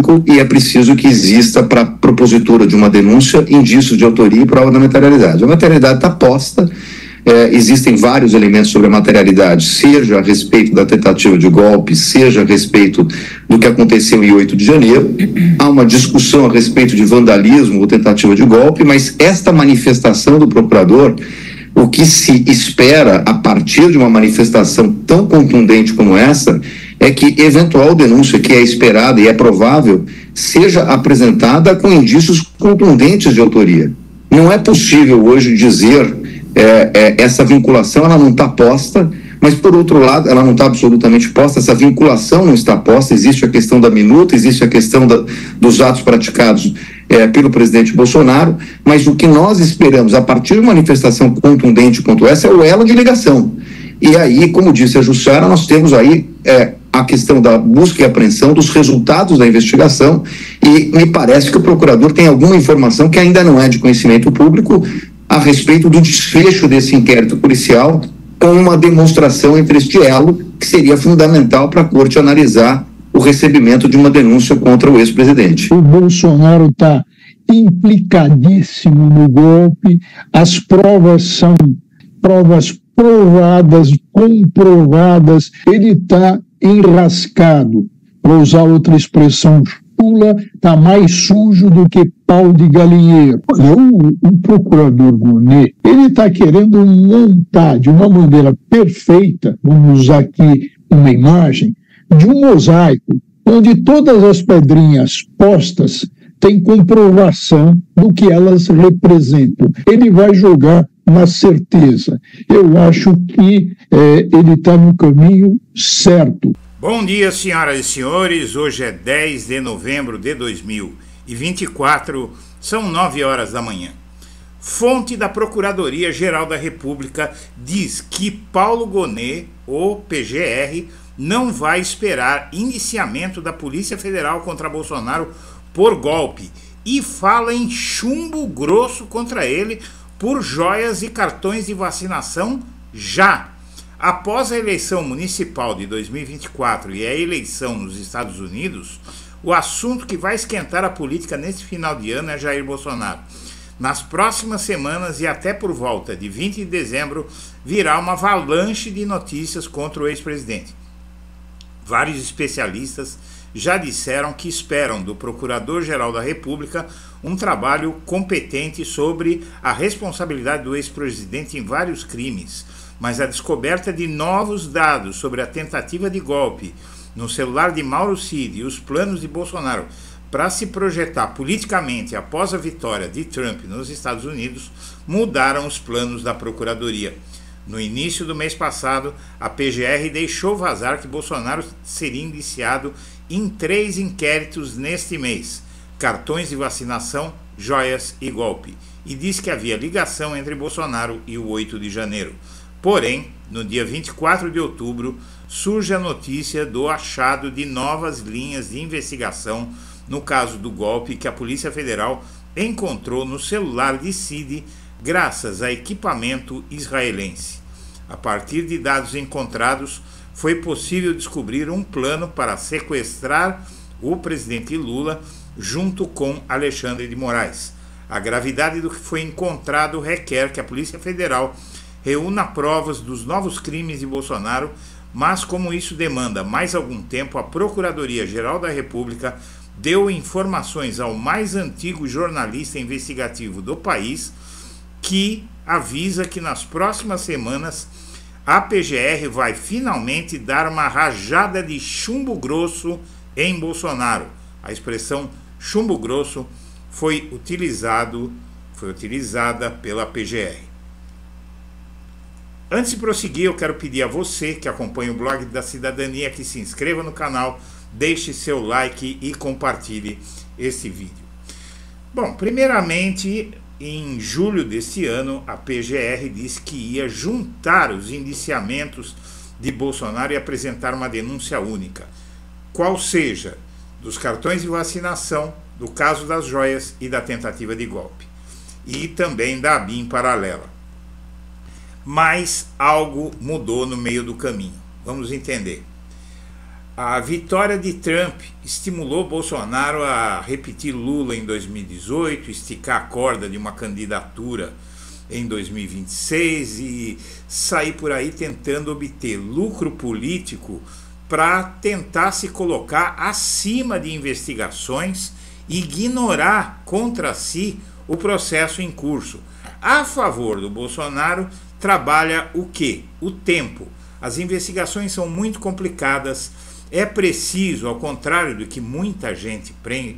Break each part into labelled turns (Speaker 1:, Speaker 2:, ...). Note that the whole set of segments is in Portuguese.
Speaker 1: público e é preciso que exista para a propositura de uma denúncia indícios de autoria e prova da materialidade. A materialidade está posta, existem vários elementos sobre a materialidade, seja a respeito da tentativa de golpe, seja a respeito do que aconteceu em 8 de janeiro. Há uma discussão a respeito de vandalismo ou tentativa de golpe, mas esta manifestação do procurador, o que se espera a partir de uma manifestação tão contundente como essa, é que eventual denúncia que é esperada e é provável seja apresentada com indícios contundentes de autoria. Não é possível hoje dizer essa vinculação, ela não está posta, mas por outro lado, ela não está absolutamente posta, essa vinculação não está posta, existe a questão da minuta, existe a questão dos atos praticados pelo presidente Bolsonaro, mas o que nós esperamos a partir de uma manifestação contundente quanto essa é o elo de ligação. E aí, como disse a Jussara, nós temos aí a questão da busca e apreensão dos resultados da investigação, e me parece que o procurador tem alguma informação que ainda não é de conhecimento público a respeito do desfecho desse inquérito policial, com uma demonstração entre este elo, que seria fundamental para a corte analisar o recebimento de uma denúncia contra o ex-presidente.
Speaker 2: O Bolsonaro está implicadíssimo no golpe, as provas são provas provadas, comprovadas, ele está enrascado, para usar outra expressão, Lula está mais sujo do que pau de galinheiro. Olha, o procurador Gonê, ele está querendo montar de uma maneira perfeita, vamos usar aqui uma imagem, de um mosaico, onde todas as pedrinhas postas têm comprovação do que elas representam. Ele vai jogar na certeza. Eu acho que ele está no caminho certo.
Speaker 3: Bom dia, senhoras e senhores. Hoje é 10 de novembro de 2024, são 9 horas da manhã. Fonte da Procuradoria-Geral da República diz que Paulo Gonê, o PGR, não vai esperar indiciamento da Polícia Federal contra Bolsonaro por golpe e fala em chumbo grosso contra ele por joias e cartões de vacinação já. Após a eleição municipal de 2024 e a eleição nos Estados Unidos, o assunto que vai esquentar a política nesse final de ano é Jair Bolsonaro. Nas próximas semanas e até por volta de 20 de dezembro, virá uma avalanche de notícias contra o ex-presidente. Vários especialistas já disseram que esperam do Procurador-Geral da República um trabalho competente sobre a responsabilidade do ex-presidente em vários crimes, mas a descoberta de novos dados sobre a tentativa de golpe no celular de Mauro Cid e os planos de Bolsonaro para se projetar politicamente após a vitória de Trump nos Estados Unidos mudaram os planos da Procuradoria. No início do mês passado, a PGR deixou vazar que Bolsonaro seria indiciado em 3 inquéritos neste mês: cartões de vacinação, joias e golpe, e disse que havia ligação entre Bolsonaro e o 8 de janeiro. Porém, no dia 24 de outubro, surge a notícia do achado de novas linhas de investigação no caso do golpe que a Polícia Federal encontrou no celular de Cid graças a equipamento israelense. A partir de dados encontrados, foi possível descobrir um plano para sequestrar o presidente Lula junto com Alexandre de Moraes. A gravidade do que foi encontrado requer que a Polícia Federal reúna provas dos novos crimes de Bolsonaro, mas como isso demanda mais algum tempo, a Procuradoria-Geral da República deu informações ao mais antigo jornalista investigativo do país, que avisa que nas próximas semanas a PGR vai finalmente dar uma rajada de chumbo grosso em Bolsonaro. A expressão chumbo grosso foi utilizada pela PGR. Antes de prosseguir, eu quero pedir a você que acompanha o blog da Cidadania que se inscreva no canal, deixe seu like e compartilhe esse vídeo. Bom, primeiramente, em julho deste ano, a PGR disse que ia juntar os indiciamentos de Bolsonaro e apresentar uma denúncia única, qual seja dos cartões de vacinação, do caso das joias e da tentativa de golpe, e também da ABIN paralela. Mas algo mudou no meio do caminho. Vamos entender. A vitória de Trump estimulou Bolsonaro a repetir Lula em 2018, esticar a corda de uma candidatura em 2026 e sair por aí tentando obter lucro político para tentar se colocar acima de investigações e ignorar contra si o processo em curso. A favor do Bolsonaro trabalha o quê? O tempo. As investigações são muito complicadas. É preciso, ao contrário do que muita gente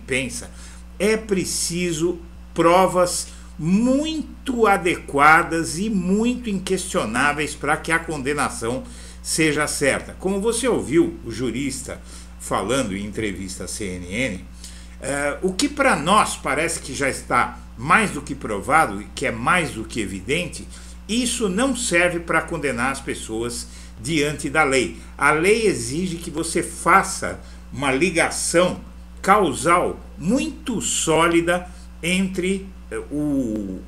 Speaker 3: pensa, é preciso provas muito adequadas e muito inquestionáveis para que a condenação seja certa. Como você ouviu o jurista falando em entrevista à CNN, o que para nós parece que já está mais do que provado e que é mais do que evidente, isso não serve para condenar as pessoas diante da lei. A lei exige que você faça uma ligação causal muito sólida entre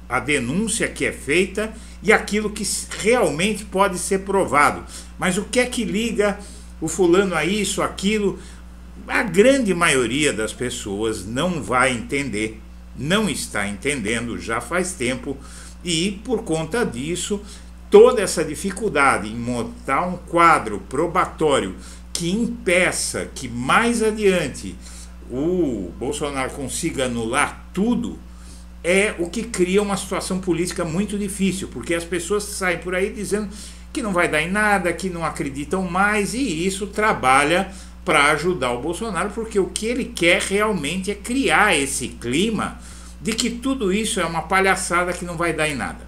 Speaker 3: a denúncia que é feita e aquilo que realmente pode ser provado. Mas o que é que liga o fulano a isso, aquilo? A grande maioria das pessoas não vai entender, não está entendendo já faz tempo, e por conta disso toda essa dificuldade em montar um quadro probatório que impeça que mais adiante o Bolsonaro consiga anular tudo é o que cria uma situação política muito difícil, porque as pessoas saem por aí dizendo que não vai dar em nada, que não acreditam mais, e isso trabalha para ajudar o Bolsonaro, porque o que ele quer realmente é criar esse clima de que tudo isso é uma palhaçada que não vai dar em nada.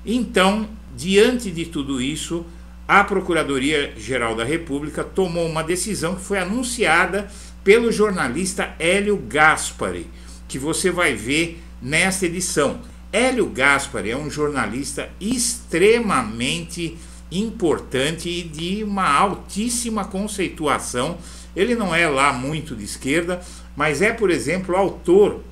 Speaker 3: Então, diante de tudo isso, a Procuradoria-Geral da República tomou uma decisão que foi anunciada pelo jornalista Hélio Gaspari, que você vai ver nesta edição. Hélio Gaspari é um jornalista extremamente importante e de uma altíssima conceituação. Ele não é lá muito de esquerda, mas é, por exemplo, autor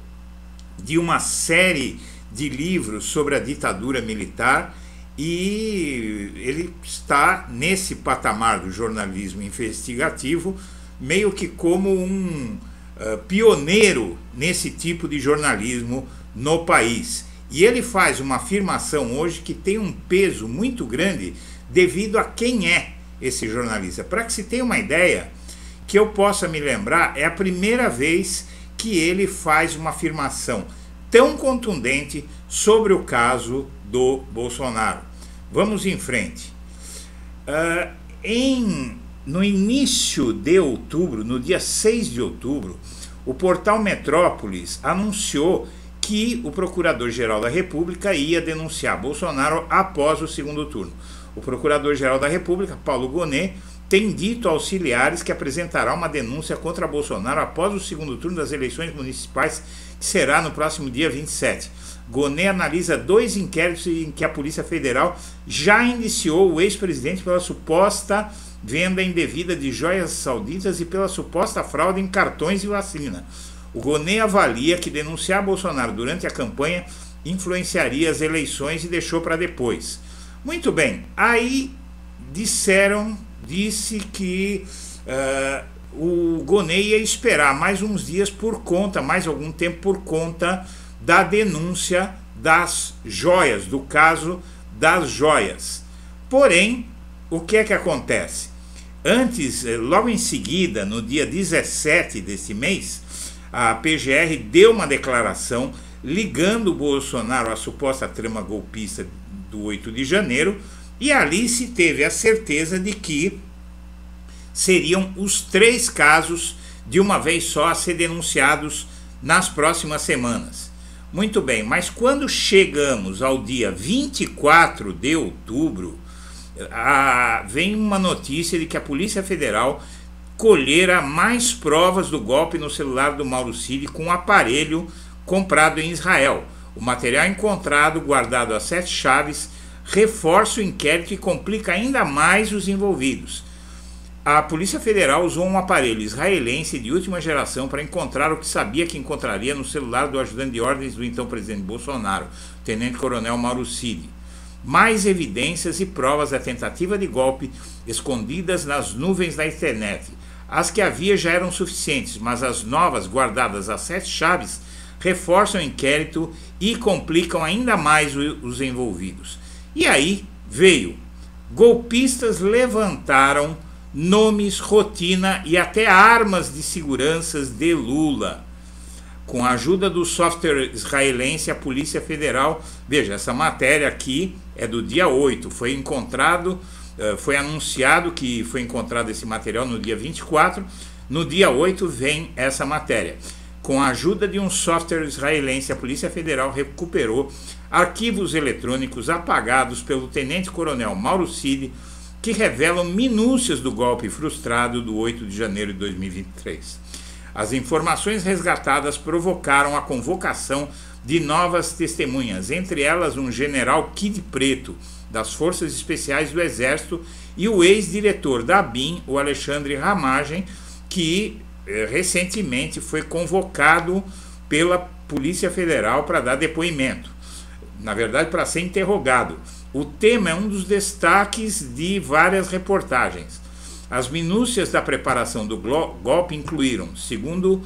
Speaker 3: de uma série de livros sobre a ditadura militar, e ele está nesse patamar do jornalismo investigativo meio que como um pioneiro nesse tipo de jornalismo no país. E ele faz uma afirmação hoje que tem um peso muito grande devido a quem é esse jornalista. Para que se tenha uma ideia, que eu possa me lembrar, é a primeira vez que ele faz uma afirmação tão contundente sobre o caso do Bolsonaro. Vamos em frente. No início de outubro, no dia 6 de outubro, o portal Metrópolis anunciou que o Procurador-Geral da República ia denunciar Bolsonaro após o segundo turno. O Procurador-Geral da República, Paulo Gonet, tem dito a auxiliares que apresentará uma denúncia contra Bolsonaro após o segundo turno das eleições municipais, que será no próximo dia 27. Gonet analisa 2 inquéritos em que a Polícia Federal já indiciou o ex-presidente pela suposta venda indevida de joias sauditas e pela suposta fraude em cartões e vacina. O Gonet avalia que denunciar Bolsonaro durante a campanha influenciaria as eleições e deixou para depois. Muito bem, aí disse que o Gonet ia esperar mais uns dias mais algum tempo por conta da denúncia das joias, do caso das joias. Porém, o que é que acontece? Logo em seguida, no dia 17 desse mês, a PGR deu uma declaração ligando o Bolsonaro à suposta trama golpista do 8 de janeiro, e ali se teve a certeza de que seriam os 3 casos de uma vez só a ser denunciados nas próximas semanas. Muito bem, mas quando chegamos ao dia 24 de outubro, vem uma notícia de que a Polícia Federal colhera mais provas do golpe no celular do Mauro Cid com um aparelho comprado em Israel. O material encontrado, guardado a 7 chaves, reforça o inquérito e complica ainda mais os envolvidos. A Polícia Federal usou um aparelho israelense de última geração para encontrar o que sabia que encontraria no celular do ajudante de ordens do então presidente Bolsonaro, tenente-coronel Mauro Cid. Mais evidências e provas da tentativa de golpe escondidas nas nuvens da internet. As que havia já eram suficientes, mas as novas, guardadas a 7 chaves, reforçam o inquérito e complicam ainda mais os envolvidos. E aí veio: golpistas levantaram nomes, rotina e até armas de seguranças de Lula. Com a ajuda do software israelense, a Polícia Federal... Veja, essa matéria aqui é do dia 8, foi anunciado que foi encontrado esse material no dia 24, no dia 8 vem essa matéria. Com a ajuda de um software israelense, a Polícia Federal recuperou arquivos eletrônicos apagados pelo tenente-coronel Mauro Cid, que revelam minúcias do golpe frustrado do 8 de janeiro de 2023. As informações resgatadas provocaram a convocação de novas testemunhas, entre elas um general Kid Preto, das Forças Especiais do Exército, e o ex-diretor da ABIN, o Alexandre Ramagem, que recentemente foi convocado pela Polícia Federal para dar depoimento, na verdade para ser interrogado. O tema é um dos destaques de várias reportagens. As minúcias da preparação do golpe incluíram, segundo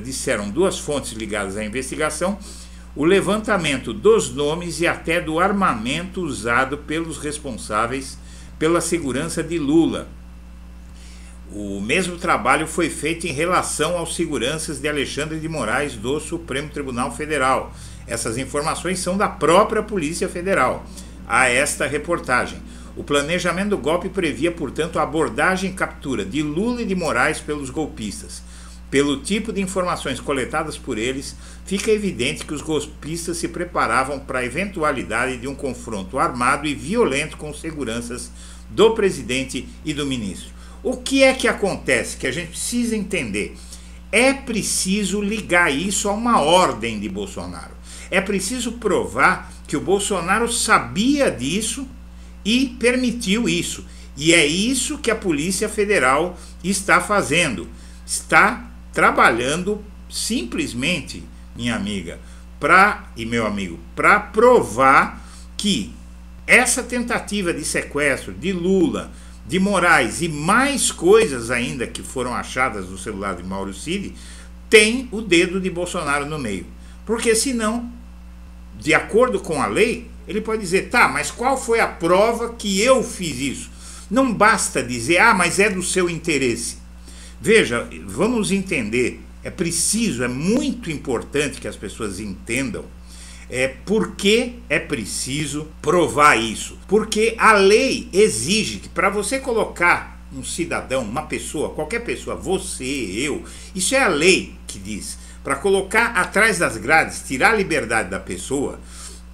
Speaker 3: disseram 2 fontes ligadas à investigação, o levantamento dos nomes e até do armamento usado pelos responsáveis pela segurança de Lula. O mesmo trabalho foi feito em relação aos seguranças de Alexandre de Moraes do Supremo Tribunal Federal. Essas informações são da própria Polícia Federal. A esta reportagem: o planejamento do golpe previa, portanto, a abordagem e captura de Lula e de Moraes pelos golpistas. Pelo tipo de informações coletadas por eles, fica evidente que os golpistas se preparavam para a eventualidade de um confronto armado e violento com seguranças do presidente e do ministro. O que é que acontece que a gente precisa entender? É preciso ligar isso a uma ordem de Bolsonaro. É preciso provar que o Bolsonaro sabia disso e permitiu isso. E é isso que a Polícia Federal está fazendo. Está trabalhando simplesmente, minha amiga, e meu amigo, para provar que essa tentativa de sequestro de Lula, de Moraes e mais coisas ainda que foram achadas no celular de Mauro Cid, tem o dedo de Bolsonaro no meio. Porque senão, de acordo com a lei, ele pode dizer: tá, mas qual foi a prova que eu fiz isso? Não basta dizer: ah, mas é do seu interesse. Veja, vamos entender, é muito importante que as pessoas entendam por que é preciso provar isso. Porque a lei exige que, para você colocar um cidadão, uma pessoa, qualquer pessoa, você, eu, isso é a lei que diz, para colocar atrás das grades, tirar a liberdade da pessoa,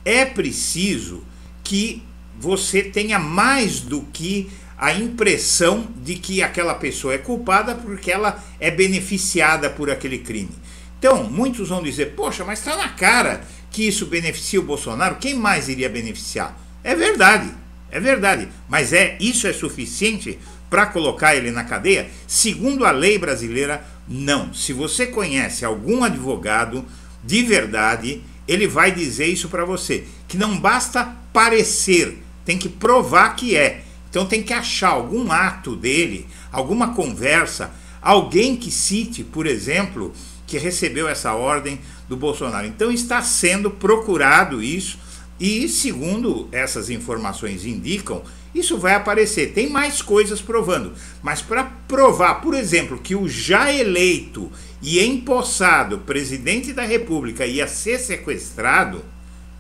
Speaker 3: é preciso que você tenha mais do que a impressão de que aquela pessoa é culpada porque ela é beneficiada por aquele crime. Então, muitos vão dizer: poxa, mas está na cara que isso beneficia o Bolsonaro, quem mais iria beneficiar? É verdade, mas isso é suficiente para colocar ele na cadeia? Segundo a lei brasileira, não. Se você conhece algum advogado de verdade, ele vai dizer isso para você, que não basta parecer, tem que provar que é. Então tem que achar algum ato dele, alguma conversa, alguém que cite, por exemplo, que recebeu essa ordem do Bolsonaro. Então está sendo procurado isso e, segundo essas informações indicam, isso vai aparecer. Tem mais coisas provando, mas para provar, por exemplo, que o já eleito e empossado presidente da República ia ser sequestrado,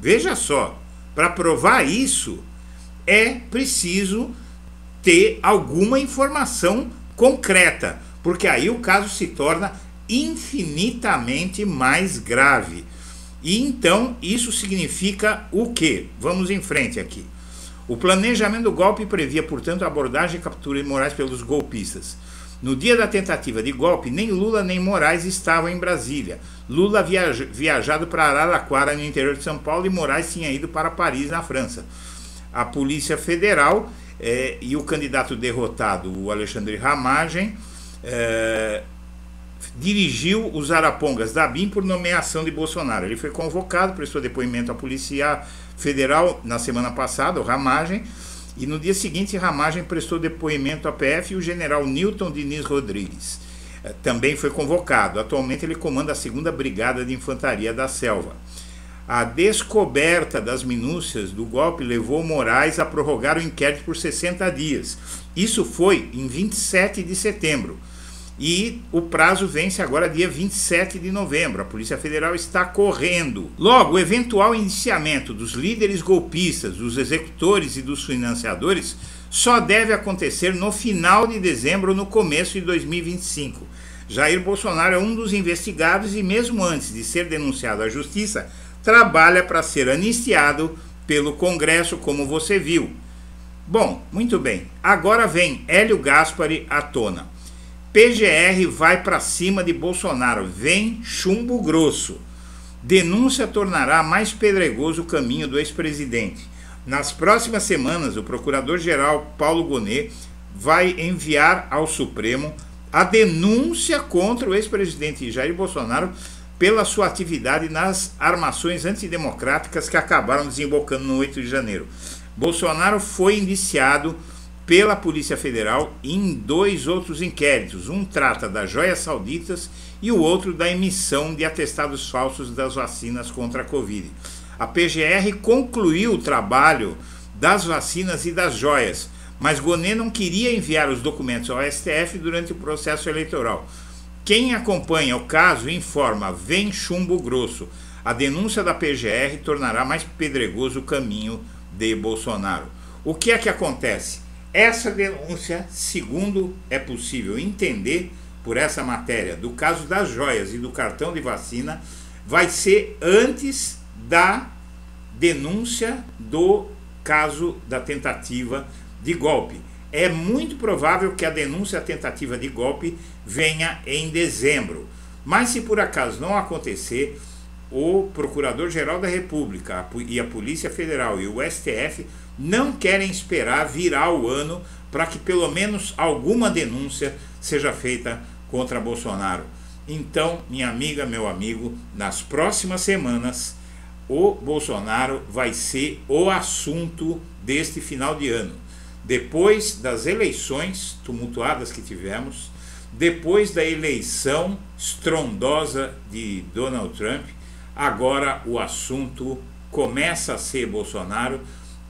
Speaker 3: veja só, para provar isso é preciso ter alguma informação concreta, porque aí o caso se torna infinitamente mais grave. E então isso significa o quê? Vamos em frente aqui. O planejamento do golpe previa, portanto, a abordagem e captura de Moraes pelos golpistas. No dia da tentativa de golpe, nem Lula nem Moraes estavam em Brasília. Lula havia viajado para Araraquara, no interior de São Paulo, e Moraes tinha ido para Paris, na França. A Polícia Federal e o candidato derrotado, o Alexandre Ramagem, dirigiu os arapongas da ABIN por nomeação de Bolsonaro. Ele foi convocado, prestou depoimento à Polícia Federal na semana passada, o Ramagem, E no dia seguinte, Ramagem prestou depoimento à PF e o general Newton Diniz Rodrigues também foi convocado. Atualmente ele comanda a 2ª Brigada de Infantaria da Selva. A descoberta das minúcias do golpe levou Moraes a prorrogar o inquérito por 60 dias. Isso foi em 27 de setembro. E o prazo vence agora dia 27 de novembro. A Polícia Federal está correndo. Logo, o eventual indiciamento dos líderes golpistas, dos executores e dos financiadores só deve acontecer no final de dezembro ou no começo de 2025. Jair Bolsonaro é um dos investigados e mesmo antes de ser denunciado à Justiça, trabalha para ser anistiado pelo Congresso, como você viu. Bom, muito bem. Agora vem Hélio Gaspari à tona. PGR vai para cima de Bolsonaro. Vem chumbo grosso. Denúncia tornará mais pedregoso o caminho do ex-presidente. Nas próximas semanas, o procurador-geral Paulo Gonet vai enviar ao Supremo a denúncia contra o ex-presidente Jair Bolsonaro pela sua atividade nas armações antidemocráticas que acabaram desembocando no 8 de janeiro. Bolsonaro foi indiciado pela Polícia Federal em 2 outros inquéritos. Um trata das joias sauditas e o outro da emissão de atestados falsos das vacinas contra a Covid. A PGR concluiu o trabalho das vacinas e das joias, mas Gonet não queria enviar os documentos ao STF durante o processo eleitoral. Quem acompanha o caso informa, vem chumbo grosso. A denúncia da PGR tornará mais pedregoso o caminho de Bolsonaro. O que é que acontece? Essa denúncia, segundo é possível entender por essa matéria, do caso das joias e do cartão de vacina, vai ser antes da denúncia do caso da tentativa de golpe. É muito provável que a denúncia à tentativa de golpe venha em dezembro. Mas se por acaso não acontecer, o Procurador-Geral da República e a Polícia Federal e o STF não querem esperar virar o ano para que pelo menos alguma denúncia seja feita contra Bolsonaro. Então, minha amiga, meu amigo, nas próximas semanas, o Bolsonaro vai ser o assunto deste final de ano. Depois das eleições tumultuadas que tivemos, depois da eleição estrondosa de Donald Trump, agora o assunto começa a ser Bolsonaro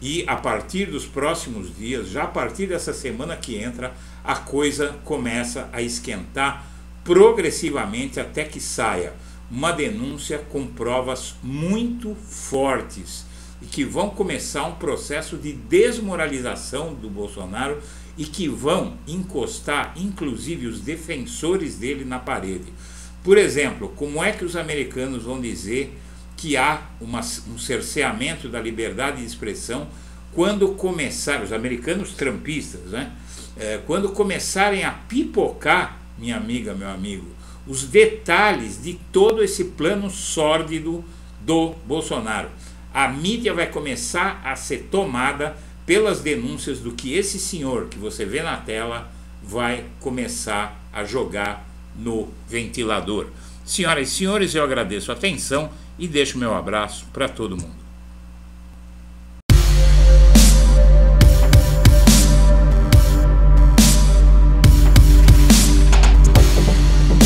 Speaker 3: e a partir dos próximos dias, já a partir dessa semana que entra, a coisa começa a esquentar progressivamente até que saia uma denúncia com provas muito fortes e que vão começar um processo de desmoralização do Bolsonaro e que vão encostar inclusive os defensores dele na parede. Por exemplo, como é que os americanos vão dizer que há um cerceamento da liberdade de expressão quando começarem, os americanos trumpistas, né? Quando começarem a pipocar, minha amiga, meu amigo, os detalhes de todo esse plano sórdido do Bolsonaro. A mídia vai começar a ser tomada pelas denúncias do que esse senhor que você vê na tela vai começar a jogar no ventilador. Senhoras e senhores, eu agradeço a atenção e deixo meu abraço para todo mundo.